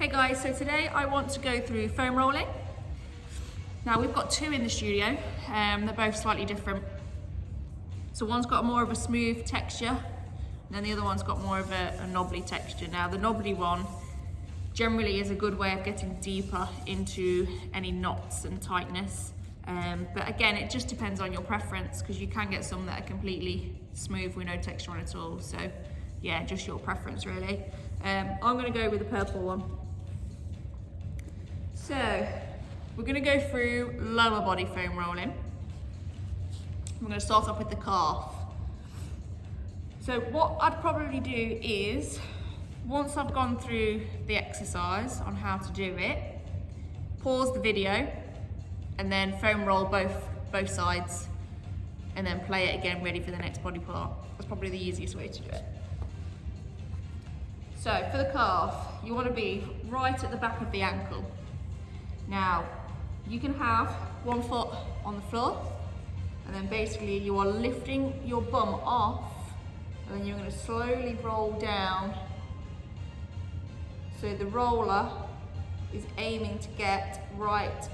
Hey guys, so today I want to go through foam rolling. Now we've got two in the studio, they're both slightly different. So one's got more of a smooth texture, and then the other one's got more of a knobbly texture. Now the knobbly one generally is a good way of getting deeper into any knots and tightness. But again, it just depends on your preference, because you can get some that are completely smooth with no texture on at all. So yeah, just your preference really. I'm gonna go with the purple one. So we're gonna go through lower body foam rolling. We're gonna start off with the calf. So what I'd probably do is, once I've gone through the exercise on how to do it, pause the video and then foam roll both sides and then play it again ready for the next body part. That's probably the easiest way to do it. So for the calf, you want to be right at the back of the ankle. Now, you can have one foot on the floor, and then basically you are lifting your bum off, and then you're going to slowly roll down. So the roller is aiming to get right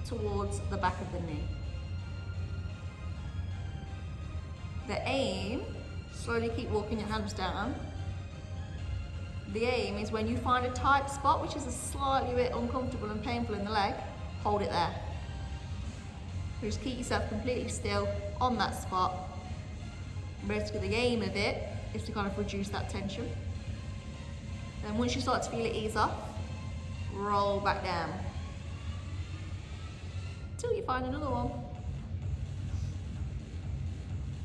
towards the back of the knee. The aim, slowly keep walking your hands down. The aim is when you find a tight spot, which is a slightly bit uncomfortable and painful in the leg, hold it there. So just keep yourself completely still on that spot. Basically the aim of it is to kind of reduce that tension. Then once you start to feel it ease off, roll back down. Until you find another one.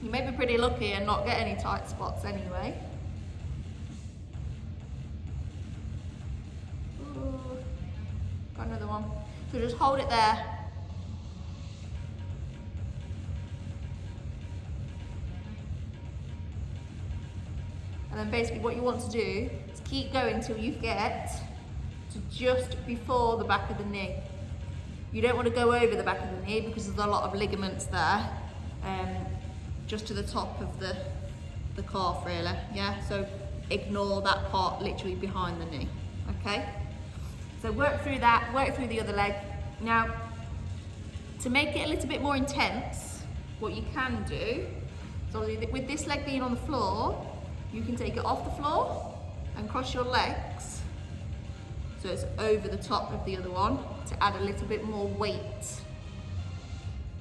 You may be pretty lucky and not get any tight spots anyway. Got another one. So just hold it there. And then basically what you want to do is keep going until you get to just before the back of the knee. You don't want to go over the back of the knee because there's a lot of ligaments there. Just to the top of the calf really, yeah? So ignore that part literally behind the knee, okay? So work through that, work through the other leg. Now, to make it a little bit more intense, what you can do, so with this leg being on the floor, you can take it off the floor and cross your legs, so it's over the top of the other one, to add a little bit more weight.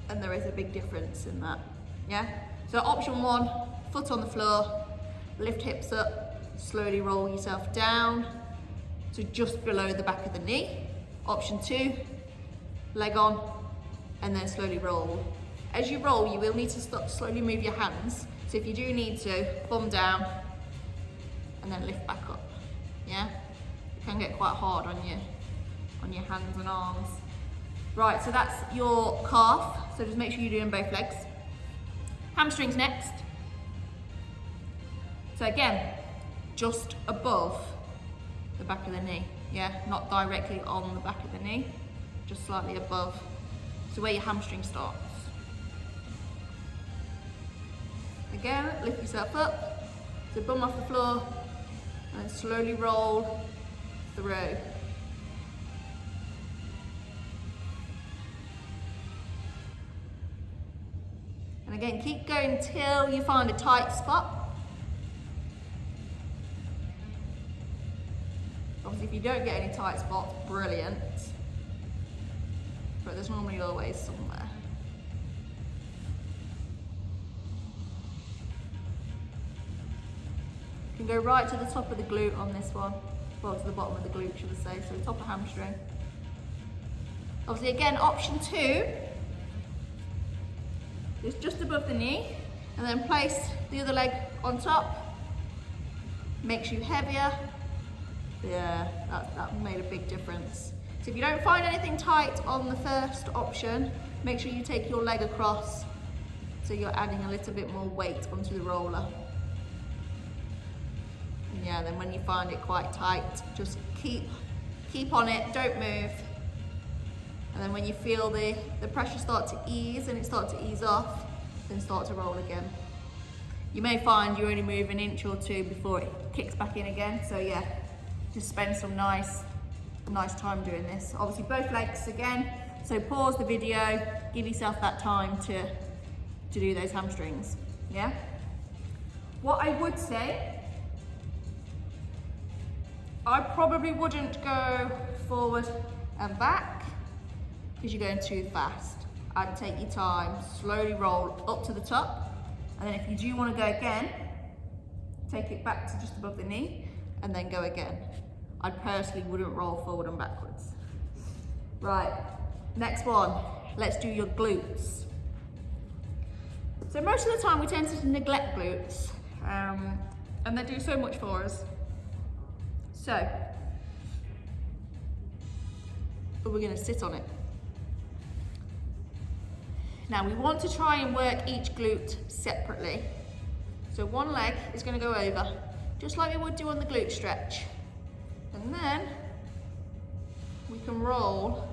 And there is a big difference in that, yeah? So option one, foot on the floor, lift hips up, slowly roll yourself down, so just below the back of the knee. Option two, leg on, and then slowly roll. As you roll, you will need to slowly move your hands. So if you do need to, bum down, and then lift back up, yeah? It can get quite hard on your hands and arms. Right, so that's your calf. So just make sure you're doing both legs. Hamstrings next. So again, just above the back of the knee, yeah? Not directly on the back of the knee, just slightly above. So where your hamstring starts. Again, lift yourself up, so bum off the floor, and then slowly roll through. And again, keep going till you find a tight spot. Obviously, if you don't get any tight spots, brilliant. But there's normally always somewhere. You can go right to the top of the glute on this one. Well, to the bottom of the glute, should I say. So the top of hamstring. Obviously, again, option two is just above the knee. And then place the other leg on top. Makes you heavier. Yeah, that made a big difference. So if you don't find anything tight on the first option, make sure you take your leg across, so you're adding a little bit more weight onto the roller. And yeah, then when you find it quite tight, just keep on it, don't move. And then when you feel the pressure start to ease and it starts to ease off, then start to roll again. You may find you only move an inch or two before it kicks back in again, so yeah. Just spend some nice nice time doing this. Obviously both legs again, so pause the video, give yourself that time to do those hamstrings, yeah? What I would say, I probably wouldn't go forward and back because you're going too fast. I'd take your time, slowly roll up to the top, and then if you do want to go again, take it back to just above the knee, and then go again. I personally wouldn't roll forward and backwards. Right, next one, let's do your glutes. So most of the time we tend to neglect glutes, and they do so much for us. So, we're gonna sit on it. Now we want to try and work each glute separately. So one leg is gonna go over, just like we would do on the glute stretch. And then we can roll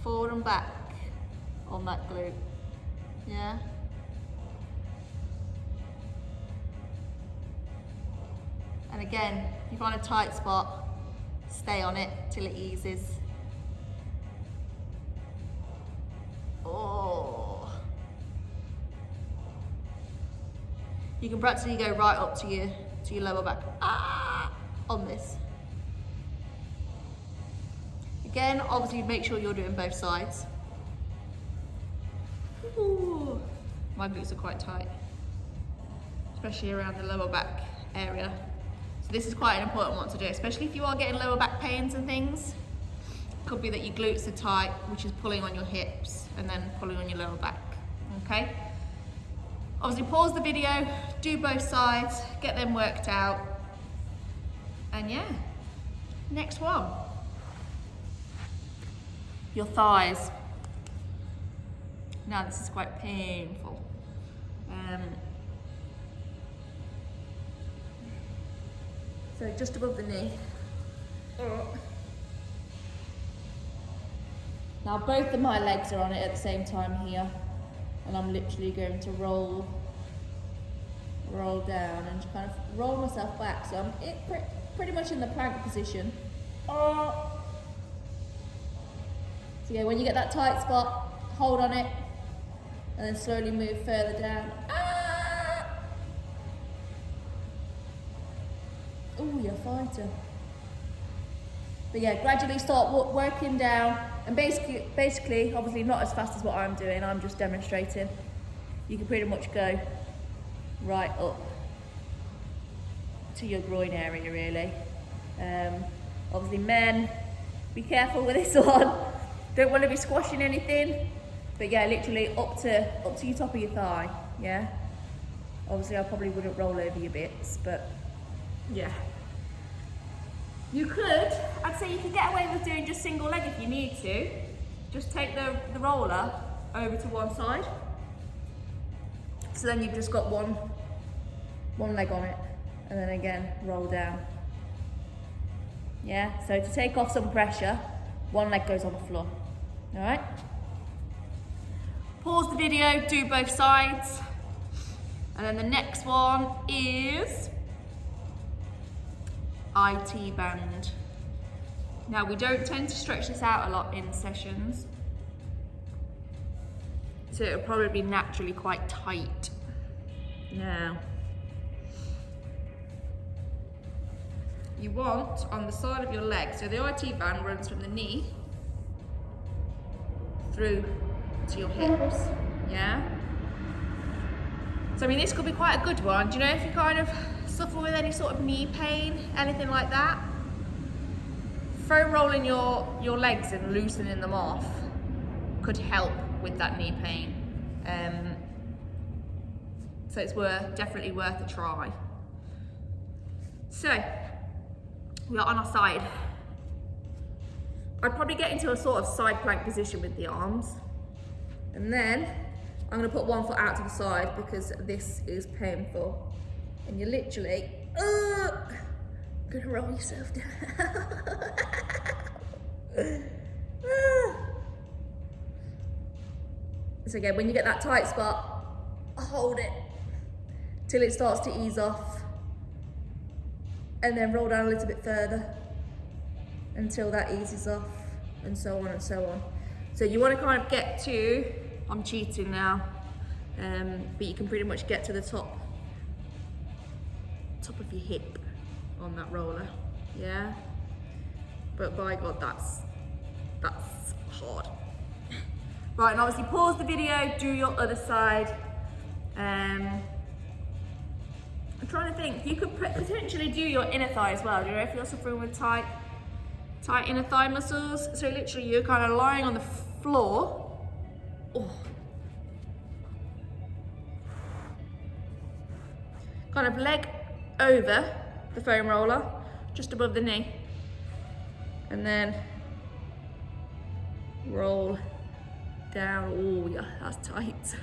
forward and back on that glute, yeah? And again, if you find a tight spot, stay on it till it eases. Oh. You can practically go right up to your lower back. On this. Again, obviously make sure you're doing both sides. Ooh. My glutes are quite tight, especially around the lower back area. So this is quite an important one to do, especially if you are getting lower back pains and things. Could be that your glutes are tight, which is pulling on your hips and then pulling on your lower back, okay? Obviously pause the video, do both sides, get them worked out, and yeah, next one. Your thighs. Now this is quite painful. So just above the knee. Now both of my legs are on it at the same time here, and I'm literally going to roll down and kind of roll myself back. So I'm pretty much in the plank position. So yeah, when you get that tight spot, hold on it, and then slowly move further down. Oh, you're a fighter. But yeah, gradually start working down, and basically, obviously not as fast as what I'm doing, I'm just demonstrating. You can pretty much go right up to your groin area, really. Obviously men, be careful with this one. Don't want to be squashing anything, but yeah, literally up to your top of your thigh, yeah? Obviously I probably wouldn't roll over your bits, but yeah. You could, I'd say you could get away with doing just single leg if you need to. Just take the roller over to one side. So then you've just got one leg on it, and then again, roll down. Yeah, so to take off some pressure, one leg goes on the floor, all right? Pause the video, do both sides. And then the next one is IT band. Now we don't tend to stretch this out a lot in sessions, so it'll probably be naturally quite tight. Now, you want on the side of your leg, so the IT band runs from the knee through to your hips, yeah? So I mean, this could be quite a good one. Do you know if you kind of suffer with any sort of knee pain, anything like that? Foam rolling your legs and loosening them off could help with that knee pain. So it's definitely worth a try. So, we are on our side. I'd probably get into a sort of side plank position with the arms. And then, I'm gonna put one foot out to the side because this is painful. And you're literally, gonna roll yourself down. So again, when you get that tight spot, hold it till it starts to ease off, and then roll down a little bit further. until that eases off, and so on and so on. So you want to kind of get to, I'm cheating now, but you can pretty much get to the top of your hip on that roller, yeah? But by God, that's hard. Right, and obviously pause the video, do your other side. I'm trying to think, you could potentially do your inner thigh as well. Do you know if you're suffering with tight inner thigh muscles? So literally you're kind of lying on the floor. Oh. Kind of leg over the foam roller, just above the knee. And then roll down. Oh yeah, that's tight.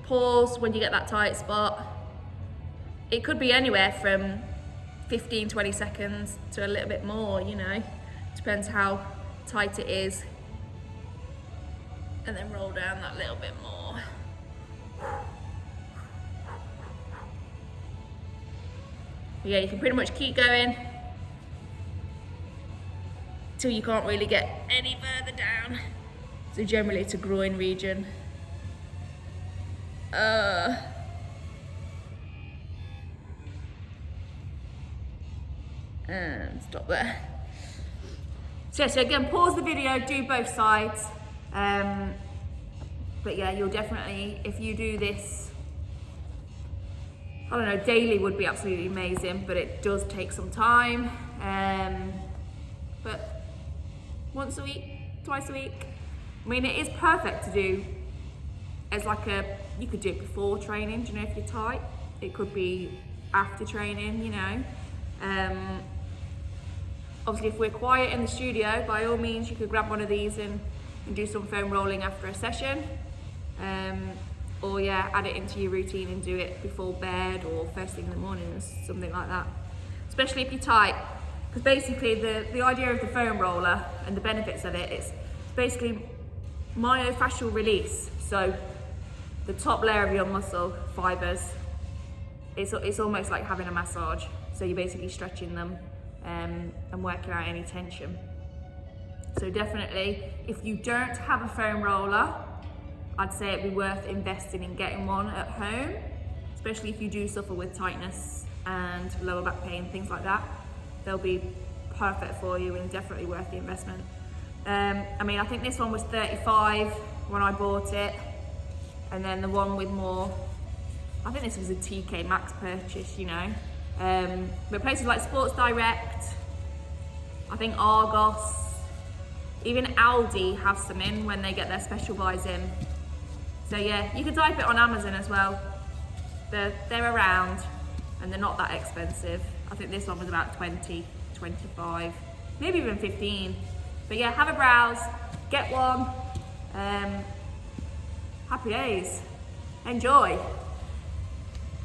Pause when you get that tight spot. It could be anywhere from 15-20 seconds to a little bit more, you know, depends how tight it is. And then roll down that little bit more. Yeah, you can pretty much keep going till you can't really get any further down. So generally it's a groin region. And stop there. So again, pause the video, do both sides. But yeah, you'll definitely, if you do this, I don't know, daily would be absolutely amazing, but it does take some time. But once a week, twice a week. I mean, it is perfect to do as like you could do it before training, do you know, if you're tight. It could be after training, you know. Obviously, if we're quiet in the studio, by all means, you could grab one of these and do some foam rolling after a session. Or yeah, add it into your routine and do it before bed or first thing in the morning or something like that. Especially if you're tight, because basically the idea of the foam roller and the benefits of it, it's basically myofascial release. So the top layer of your muscle fibers, it's almost like having a massage. So you're basically stretching them and working out any tension. So definitely, if you don't have a foam roller, I'd say it'd be worth investing in getting one at home, especially if you do suffer with tightness and lower back pain, things like that. They'll be perfect for you and definitely worth the investment. I mean, I think this one was 35 when I bought it, and then the one with more, I think this was a TK Maxx purchase, you know. But places like Sports Direct, I think Argos, even Aldi have some in when they get their special buys in. So yeah, you can type it on Amazon as well. They're around and they're not that expensive. I think this one was about 20, 25, maybe even 15. But yeah, have a browse, get one. Happy days. Enjoy.